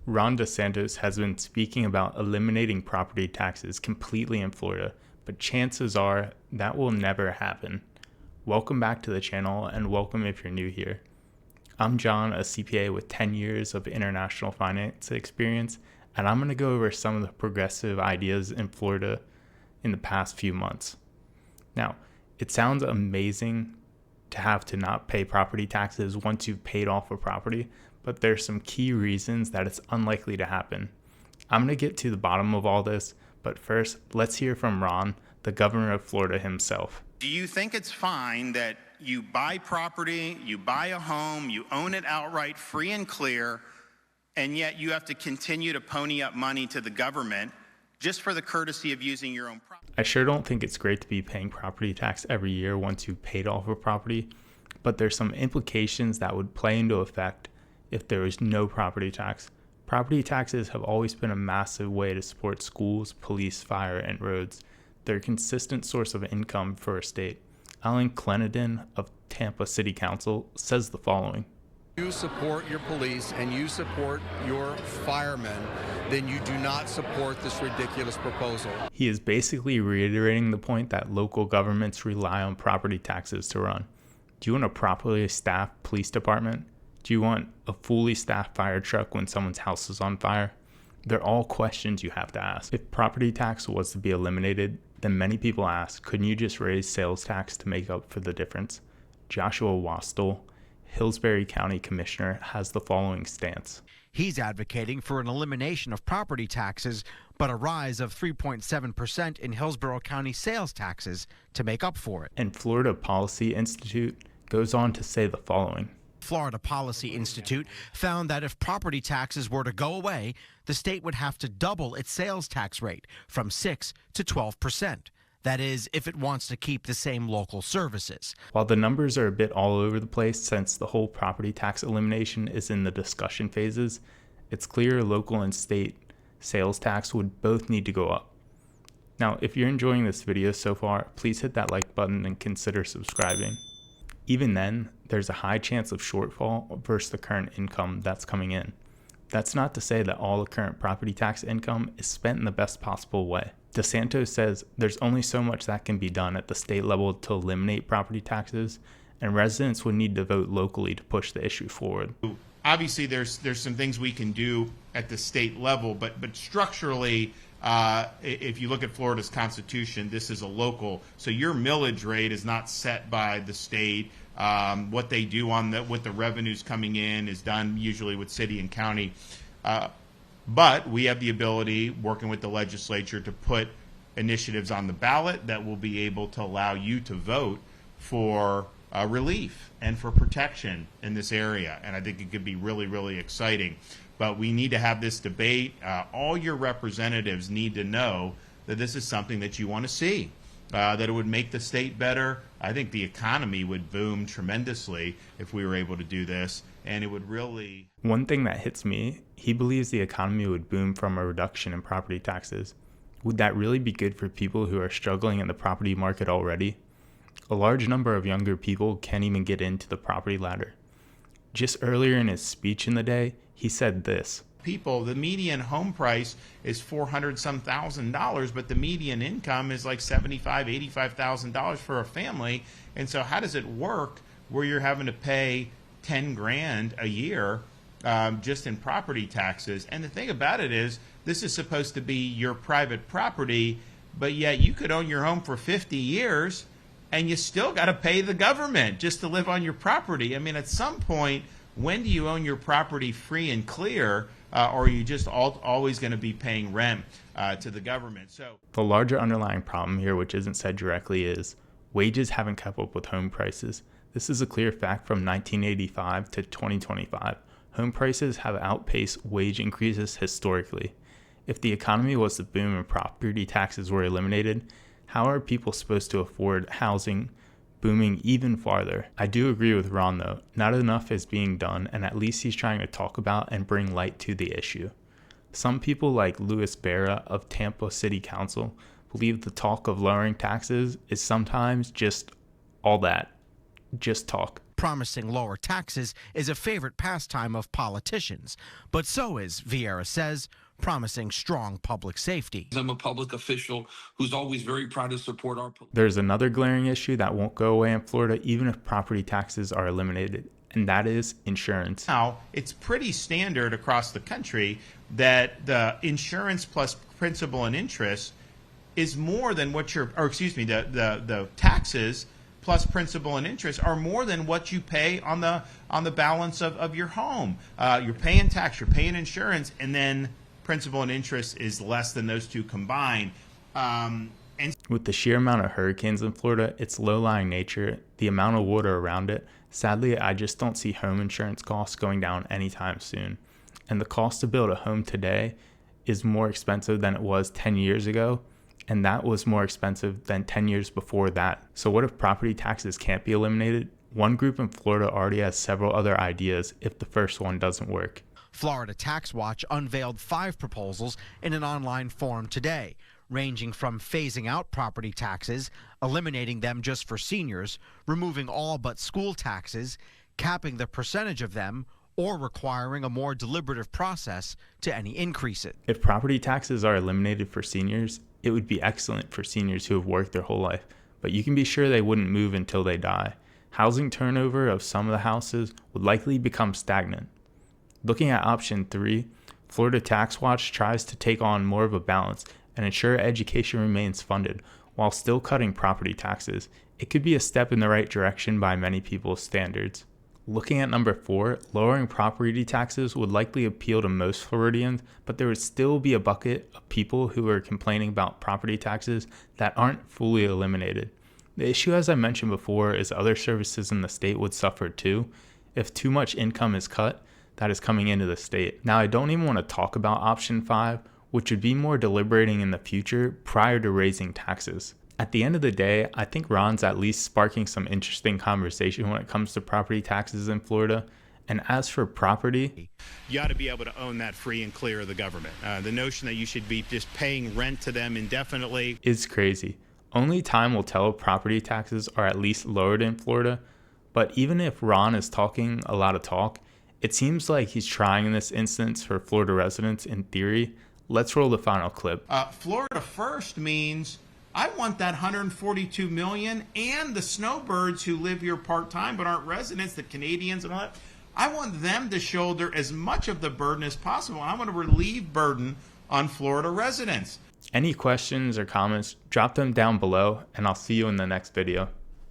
Ron DeSantis has been speaking about eliminating property taxes completely in Florida, but chances are that will never happen. Welcome back to the channel, and welcome if you're new here. I'm John, a CPA with 10 years of international finance experience, and I'm going to go over some of the progressive ideas in Florida in the past few months. Now, it sounds amazing to have to not pay property taxes once you've paid off a property, but there's some key reasons that it's unlikely to happen. I'm going to get to the bottom of all this, but first, let's hear from Ron, the governor of Florida himself. Do you think it's fine that you buy property, you buy a home, you own it outright, free and clear, and yet you have to continue to pony up money to the government just for the courtesy of using your own property? I sure don't think it's great to be paying property tax every year once you've paid off a property, but there's some implications that would play into effect if there is no property tax. Property taxes have always been a massive way to support schools, police, fire, and roads. They're a consistent source of income for a state. Alan Clendenin of Tampa City Council says the following. You support your police and you support your firemen, then you do not support this ridiculous proposal. He is basically reiterating the point that local governments rely on property taxes to run. Do you want a properly staffed police department? Do you want a fully staffed fire truck when someone's house is on fire? They're all questions you have to ask. If property tax was to be eliminated, then many people ask, couldn't you just raise sales tax to make up for the difference? Joshua Wastel, Hillsbury County Commissioner, has the following stance. He's advocating for an elimination of property taxes, but a rise of 3.7% in Hillsborough County sales taxes to make up for it. And Florida Policy Institute goes on to say the following. Florida Policy Institute found that if property taxes were to go away, the state would have to double its sales tax rate from 6 to 12%. That is, if it wants to keep the same local services. While the numbers are a bit all over the place since the whole property tax elimination is in the discussion phases, it's clear local and state sales tax would both need to go up. Now, if you're enjoying this video so far, please hit that like button and consider subscribing. Even then, there's a high chance of shortfall versus the current income that's coming in. That's not to say that all the current property tax income is spent in the best possible way. DeSantis says there's only so much that can be done at the state level to eliminate property taxes, and residents would need to vote locally to push the issue forward. Obviously, there's some things we can do at the state level, but structurally, if you look at Florida's constitution, this is a local. So your millage rate is not set by the state. What they do with the revenues coming in is done usually with city and county. But we have the ability, working with the legislature, to put initiatives on the ballot that will be able to allow you to vote for relief and for protection in this area. And I think it could be really, really exciting. But we need to have this debate. All your representatives need to know that this is something that you want to see, that it would make the state better. I think the economy would boom tremendously if we were able to do this, and it would really... One thing that hits me, he believes the economy would boom from a reduction in property taxes. Would that really be good for people who are struggling in the property market already? A large number of younger people can't even get into the property ladder. Just earlier in his speech in the day, he said this. People, the median home price is $400-some thousand, but the median income is like $75,000, $85,000 for a family. And so how does it work where you're having to pay 10 grand a year just in property taxes? And the thing about it is, this is supposed to be your private property, but yet you could own your home for 50 years and you still got to pay the government just to live on your property. I mean, at some point, when do you own your property free and clear, or are you just always going to be paying rent to the government? So the larger underlying problem here, which isn't said directly, is wages haven't kept up with home prices. This is a clear fact from 1985 to 2025. Home prices have outpaced wage increases historically. If the economy was to boom and property taxes were eliminated, how are people supposed to afford housing booming even farther? I do agree with Ron though, not enough is being done, and at least he's trying to talk about and bring light to the issue. Some people like Louis Barra of Tampa City Council believe the talk of lowering taxes is sometimes just all that, just talk. Promising lower taxes is a favorite pastime of politicians, but so is, Vieira says, promising strong public safety. I'm a public official who's always very proud to support our police. There's another glaring issue that won't go away in Florida even if property taxes are eliminated, and that is insurance. Now, it's pretty standard across the country that the insurance plus principal and interest is more than what the taxes plus principal and interest are more than what you pay on the balance of your home. You're paying tax, you're paying insurance, and then principal and interest is less than those two combined. With the sheer amount of hurricanes in Florida, its low-lying nature, the amount of water around it, sadly, I just don't see home insurance costs going down anytime soon. And the cost to build a home today is more expensive than it was 10 years ago, and that was more expensive than 10 years before that. So what if property taxes can't be eliminated? One group in Florida already has several other ideas if the first one doesn't work. Florida Tax Watch unveiled 5 proposals in an online forum today, ranging from phasing out property taxes, eliminating them just for seniors, removing all but school taxes, capping the percentage of them, or requiring a more deliberative process to any increases. If property taxes are eliminated for seniors, it would be excellent for seniors who have worked their whole life, but you can be sure they wouldn't move until they die. Housing turnover of some of the houses would likely become stagnant. Looking at option 3, Florida Tax Watch tries to take on more of a balance and ensure education remains funded while still cutting property taxes. It could be a step in the right direction by many people's standards. Looking at number 4, lowering property taxes would likely appeal to most Floridians, but there would still be a bucket of people who are complaining about property taxes that aren't fully eliminated. The issue, as I mentioned before, is other services in the state would suffer too. If too much income is cut, that is coming into the state. Now, I don't even want to talk about option 5, which would be more deliberating in the future prior to raising taxes. At the end of the day, I think Ron's at least sparking some interesting conversation when it comes to property taxes in Florida. And as for property, You ought to be able to own that free and clear of the government. The notion that you should be just paying rent to them indefinitely is crazy. Only time will tell if property taxes are at least lowered in Florida. But even if Ron is talking a lot of talk, it seems like he's trying in this instance for Florida residents in theory. Let's roll the final clip. Florida first means I want that $142 million and the snowbirds who live here part-time but aren't residents, the Canadians and all that. I want them to shoulder as much of the burden as possible. I want to relieve burden on Florida residents. Any questions or comments, drop them down below, and I'll see you in the next video.